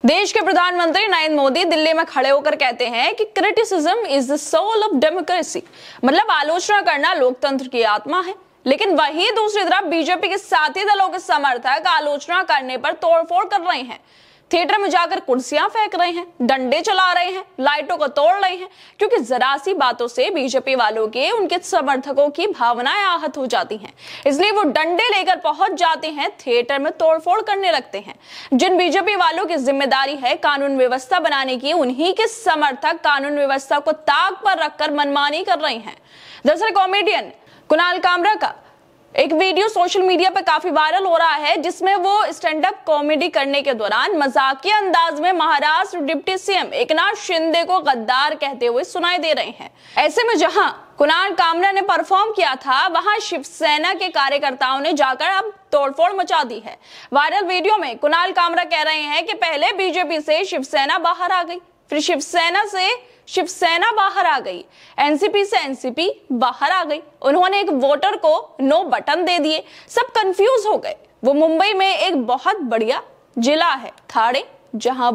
देश के प्रधानमंत्री नरेंद्र मोदी दिल्ली में खड़े होकर कहते हैं कि criticism is the soul of democracy, मतलब आलोचना करना लोकतंत्र की आत्मा है। लेकिन वही दूसरी तरफ बीजेपी के साथी दलों के समर्थक आलोचना करने पर तोड़फोड़ कर रहे हैं, थिएटर में जाकर कुर्सियां फेंक रहे हैं, डंडे चला रहे हैं, लाइटों को तोड़ रहे हैं, क्योंकि जरा सी बातों से बीजेपी वालों के उनके समर्थकों की भावनाएं आहत हो जाती हैं। इसलिए वो डंडे लेकर पहुंच जाते हैं, थिएटर में तोड़फोड़ करने लगते हैं। जिन बीजेपी वालों की जिम्मेदारी है कानून व्यवस्था बनाने की, उन्हीं के समर्थक कानून व्यवस्था को ताक पर रखकर मनमानी कर रहे हैं। दरअसल कॉमेडियन कुणाल कामरा का एक वीडियो सोशल मीडिया पर काफी वायरल हो रहा है, जिसमें वो स्टैंड अप कॉमेडी करने के दौरान मजाकिया अंदाज में महाराष्ट्र डिप्टी सीएम एकनाथ शिंदे को गद्दार कहते हुए सुनाई दे रहे हैं। ऐसे में जहां कुणाल कामरा ने परफॉर्म किया था, वहां शिवसेना के कार्यकर्ताओं ने जाकर अब तोड़फोड़ मचा दी है। वायरल वीडियो में कुणाल कामरा कह रहे हैं कि पहले बीजेपी से शिवसेना बाहर आ गई, फिर शिवसेना से शिवसेना बाहर आ गई, एनसीपी से एनसीपी बाहर आ गई। उन्होंने एक वोटर को नो बटन दे दिए, सब कंफ्यूज हो गए। वो मुंबई में एक बहुत बढ़िया जिला है ठाणे, जहां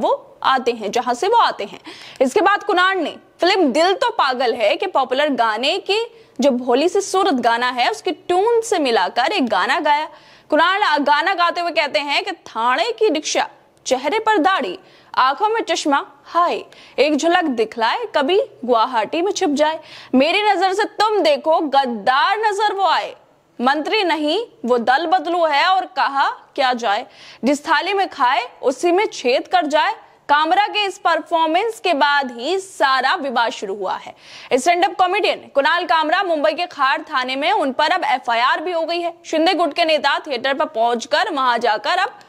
से वो आते हैं। इसके बाद कुणाल ने फिल्म दिल तो पागल है के पॉपुलर गाने की जो भोली सी सूरत गाना है, उसकी ट्यून से मिलाकर एक गाना गाया। कुणाल गाना गाते हुए कहते हैं कि ठाणे की रिक्शा, चेहरे पर दाढ़ी, आंखों में चश्मा, हाय एक झलक दिखलाए, कभी गुवाहाटी में छिप जाए, मेरी नजर से तुम देखो गद्दार नजर वो आए, मंत्री नहीं वो दल बदलू है और कहा क्या जाए, जिस थाली में खाए उसी में छेद कर जाए। कामरा के इस परफॉर्मेंस के बाद ही सारा विवाद शुरू हुआ है। Stand up comedian Kunal Kamra Mumbai के खार थाने में उन पर अब एफआईआर भी हो गई है। शिंदे गुट के नेता थिएटर पर पहुंचकर वहां जाकर अब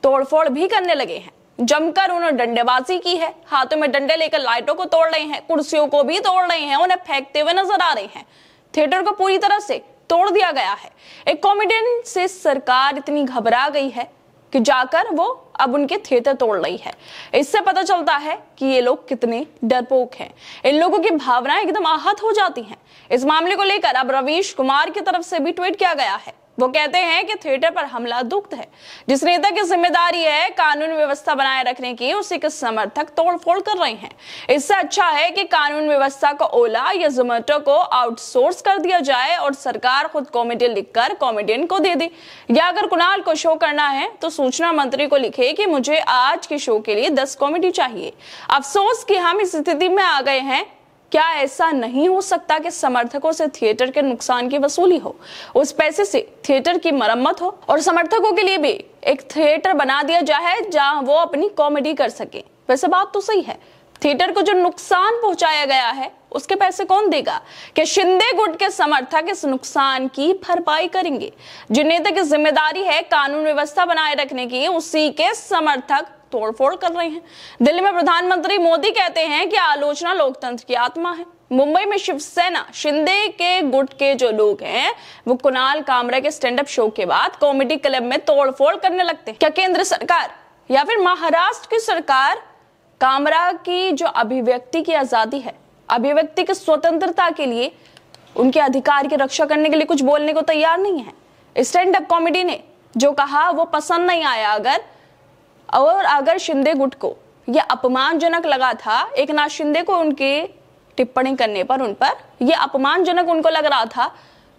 तोड़फोड़ भी करने लगे हैं। जमकर उन्होंने डंडेबाजी की है, हाथों में डंडे लेकर लाइटों को तोड़ रहे हैं, कुर्सियों को भी तोड़ रहे हैं, उन्हें फेंकते हुए नजर आ रहे हैं। थिएटर को पूरी तरह से तोड़ दिया गया है। एक कॉमेडियन से सरकार इतनी घबरा गई है कि जाकर वो अब उनके थिएटर तोड़ रही है। इससे पता चलता है कि ये लोग कितने डरपोक हैं। इन लोगों की भावनाएं एकदम आहत हो जाती हैं। इस मामले को लेकर अब रवीश कुमार की तरफ से भी ट्वीट किया गया है। वो कहते हैं कि थिएटर पर हमला दुख है। जिस नेता की जिम्मेदारी है कानून व्यवस्था बनाए रखने की, उसी के समर्थक तोड़फोड़ कर रहे हैं। इससे अच्छा है कि कानून व्यवस्था को ओला या जोमेटो को आउटसोर्स कर दिया जाए और सरकार खुद कॉमेडी लिखकर कॉमेडियन को दे दे, या अगर कुणाल को शो करना है तो सूचना मंत्री को लिखे कि मुझे आज के शो के लिए 10 कॉमेडी चाहिए। अफसोस कि हम इस स्थिति में आ गए हैं। क्या ऐसा नहीं हो सकता कि समर्थकों से थिएटर के नुकसान की वसूली हो, उस पैसे से थिएटर की मरम्मत हो और समर्थकों के लिए भी एक थिएटर बना दिया जाए जहां वो अपनी कॉमेडी कर सके। वैसे बात तो सही है, थिएटर को जो नुकसान पहुंचाया गया है उसके पैसे कौन देगा? कि शिंदे गुट के समर्थक इस नुकसान की भरपाई करेंगे। जिन नेता की जिम्मेदारी है कानून व्यवस्था बनाए रखने की, उसी के समर्थक तोड़फोड़ कर रहे हैं। दिल्ली में प्रधानमंत्री मोदी कहते हैं कि आलोचना लोकतंत्र की आत्मा है। मुंबई में शिवसेना शिंदे के गुट के जो लोग हैं, वो कुणाल कामरा के स्टैंड अप शो के बाद कॉमेडी क्लब में तोड़फोड़ करने लगते हैं। क्या केंद्र सरकार या फिर महाराष्ट्र की सरकार कामरा की जो अभिव्यक्ति की आजादी है, अभिव्यक्ति की स्वतंत्रता के लिए, उनके अधिकार की रक्षा करने के लिए कुछ बोलने को तैयार नहीं है? स्टैंड अप कॉमेडी ने जो कहा वो पसंद नहीं आया। अगर शिंदे गुट को यह अपमानजनक लगा था, एकनाथ शिंदे को उनके टिप्पणी करने पर उन पर यह अपमानजनक उनको लग रहा था,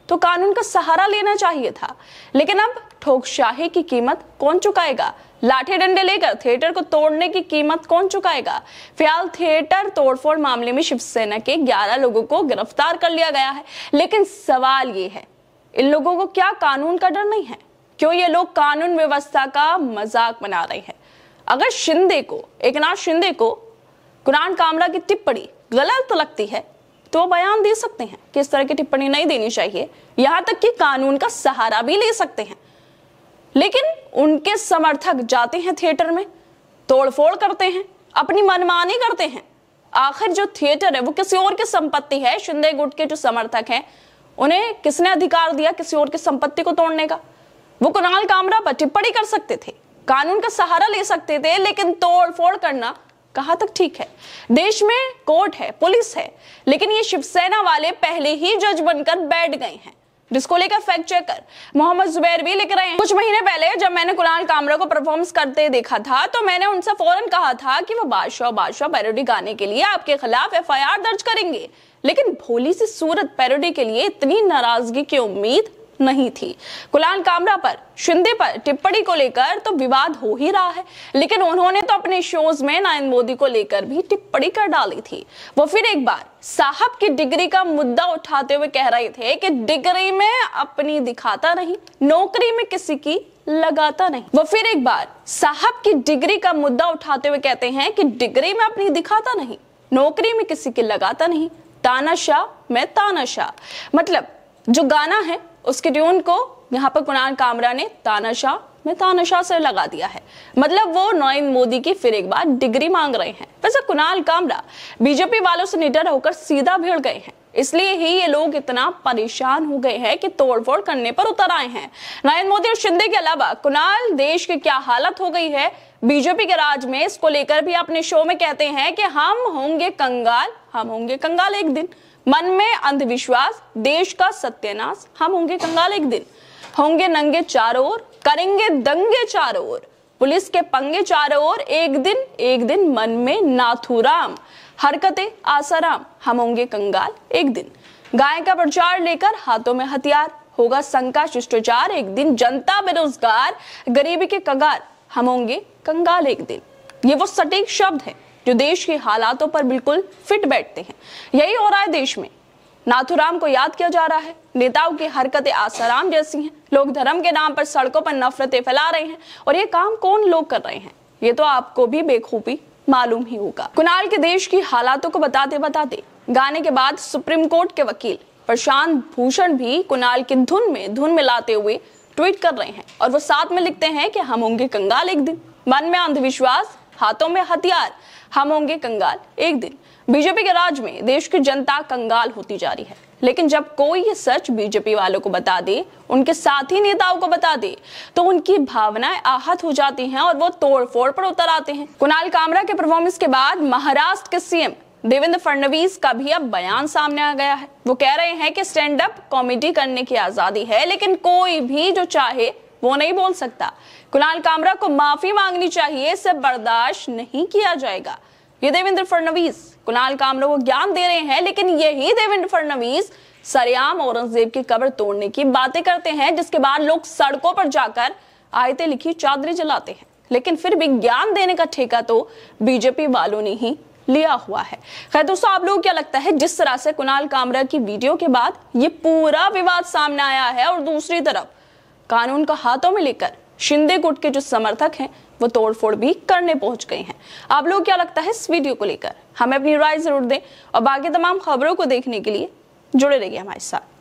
तो कानून का सहारा लेना चाहिए था। लेकिन अब ठोकशाही की कीमत कौन चुकाएगा? लाठी डंडे लेकर थिएटर को तोड़ने की कीमत कौन चुकाएगा? फिलहाल थिएटर तोड़फोड़ मामले में शिवसेना के 11 लोगों को गिरफ्तार कर लिया गया है। लेकिन सवाल ये है, इन लोगों को क्या कानून का डर नहीं है? क्यों ये लोग कानून व्यवस्था का मजाक बना रहे हैं? अगर शिंदे को, एकनाथ शिंदे को कुणाल कामरा की टिप्पणी गलत लगती है तो बयान दे सकते हैं कि इस तरह की टिप्पणी नहीं देनी चाहिए, यहां तक कि कानून का सहारा भी ले सकते हैं। लेकिन उनके समर्थक जाते हैं थिएटर में, तोड़फोड़ करते हैं, अपनी मनमानी करते हैं। आखिर जो थिएटर है वो किसी और की संपत्ति है। शिंदे गुट के जो समर्थक हैं, उन्हें किसने अधिकार दिया किसी और की संपत्ति को तोड़ने का? वो कुणाल कामरा पर टिप्पणी कर सकते थे, कानून का सहारा ले सकते थे, लेकिन तोड़फोड़ करना कहां तक ठीक है? देश में कोर्ट है, पुलिस है, लेकिन ये शिवसेना वाले पहले ही जज बनकर बैठ गए हैं। जिसको लेकर फैक्ट चेकर मोहम्मद जुबैर भी लिख रहे हैं, कुछ महीने पहले जब मैंने कुणाल कामरा को परफॉर्मेंस करते देखा था तो मैंने उनसे फौरन कहा था कि वो बादशाह पैरोडी गाने के लिए आपके खिलाफ FIR दर्ज करेंगे, लेकिन भोली सी सूरत पैरोडी के लिए इतनी नाराजगी की उम्मीद नहीं थी। कुणाल कामरा पर, शिंदे पर टिप्पणी को लेकर तो विवाद हो ही रहा है, लेकिन उन्होंने तो अपने शोज में नरेंद्र मोदी को लेकर भी टिप्पणी कर डाली थी। वो फिर एक बार साहब की डिग्री का मुद्दा उठाते हुए कह रहे थे कि डिग्री में अपनी दिखाता नहीं, नौकरी में किसी की लगाता नहीं। वो फिर एक बार साहब की डिग्री का मुद्दा उठाते हुए कहते हैं कि डिग्री में अपनी दिखाता नहीं, नौकरी में किसी की लगाता नहीं, तानाशाह में तानाशाह। मतलब जो गाना है उसके ट्यून को यहाँ पर कुणाल कामरा ने तानाशाह में तानाशाह से लगा दिया है। मतलब वो नरेंद्र मोदी की फिर एक बार डिग्री मांग रहे हैं। वैसे कुणाल कामरा बीजेपी वालों से निडर होकर सीधा भिड़ गए हैं, इसलिए ही ये लोग इतना परेशान हो गए हैं कि तोड़फोड़ करने पर उतर आए हैं। नरेंद्र मोदी और शिंदे के अलावा कुणाल देश की क्या हालत हो गई है बीजेपी के राज में, इसको लेकर भी अपने शो में कहते हैं कि हम होंगे कंगाल एक दिन, मन में अंधविश्वास, देश का सत्यानाश, हम होंगे कंगाल एक दिन, होंगे नंगे चारों ओर, करेंगे दंगे चारों ओर, पुलिस के पंगे चारों ओर, एक दिन मन में नाथूराम, हरकतें आसाराम, हम होंगे कंगाल एक दिन, गाय का प्रचार लेकर हाथों में हथियार, होगा शंका शिष्टाचार, एक दिन जनता बेरोजगार, गरीबी के कगार, हम होंगे कंगाल एक दिन। ये वो सटीक शब्द है जो देश के हालातों पर बिल्कुल फिट बैठते हैं। यही हो रहा है देश में, नाथूराम को याद किया जा रहा है, नेताओं की हरकतें आसाराम जैसी हैं, लोग धर्म के नाम पर सड़कों पर नफरतें फैला रहे हैं, और ये काम कौन लोग कर रहे हैं ये तो आपको भी बेखूबी मालूम ही होगा। कुणाल के देश की हालातों को बताते बताते गाने के बाद सुप्रीम कोर्ट के वकील प्रशांत भूषण भी कुणाल की धुन मिलाते हुए ट्वीट कर रहे हैं, और वो साथ में लिखते हैं कि हम होंगे कंगाल एक दिन, मन में अंधविश्वास, हाथों में हथियार, हम होंगे कंगाल एक दिन। बीजेपी के राज में देश की जनता कंगाल होती जा रही है, लेकिन जब कोई ये सच बीजेपी वालों को बता दे, उनके साथी नेताओं को बता दे, तो उनकी भावनाएं आहत हो जाती हैं और वो तोड़फोड़ पर उतर आते हैं। कुणाल कामरा के परफॉर्मेंस के बाद महाराष्ट्र के CM देवेंद्र फडणवीस का भी अब बयान सामने आ गया है। वो कह रहे हैं कि स्टैंड अप कॉमेडी करने की आजादी है, लेकिन कोई भी जो चाहे वो नहीं बोल सकता। कुणाल कामरा को माफी मांगनी चाहिए, इसे बर्दाश्त नहीं किया जाएगा। ये देवेंद्र फडणवीस कुणाल कामरा को ज्ञान दे रहे हैं, लेकिन यही देवेंद्र फडणवीस सरेआम औरंगजेब की कब्र तोड़ने की बातें करते हैं, जिसके बाद लोग सड़कों पर जाकर आयतें लिखी चादरें जलाते हैं, लेकिन फिर भी ज्ञान देने का ठेका तो बीजेपी वालों ने ही लिया हुआ है। खैर दोस्तों, आप लोगों को क्या लगता है जिस तरह से कुणाल कामरा की वीडियो के बाद ये पूरा विवाद सामने आया है, और दूसरी तरफ कानून को हाथों में लेकर शिंदे गुट के जो समर्थक हैं वो तोड़फोड़ भी करने पहुंच गए हैं। आप लोग क्या लगता है इस वीडियो को लेकर? हमें अपनी राय जरूर दें, और बाकी तमाम खबरों को देखने के लिए जुड़े रहिए हमारे साथ।